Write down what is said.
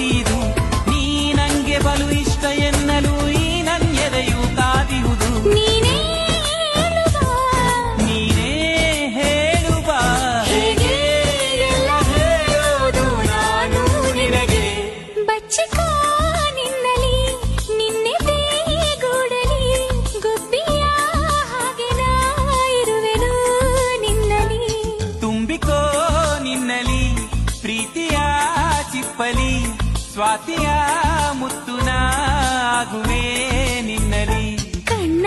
ಪ್ರೀತಿಯಿದು ನೀ ನಂಗೆ ಬಲು ಇಷ್ಟ ಎನ್ನಲು ಈ ನನ್ನೆದೆಯು ಕಾದಿರುವುದು ನೀನೇ ಹೇಳುವ ಹೇಗೆ ಎಲ್ಲ ಹೇಳೋದು ನಾನು ನಿನಗೆ ಬಚ್ಚಿಕೋ ನಿನ್ನಲಿ ನಿನ್ನೆ ಗೂಡಲಿ ಗುಬ್ಬಿಯ ಹಾಗೆ ನಾ ಇರುವೆನು ನಿನ್ನಲಿ ತುಂಬಿಕೋ ನಿನ್ನಲಿ ಪ್ರೀತಿಯ ಚಿಪ್ಪಲಿ ಸ್ವಾತಿಯ ಮುತ್ತುನ ಆಗುವೆ ನಿನ್ನಲಿ ಕಣ್ಣ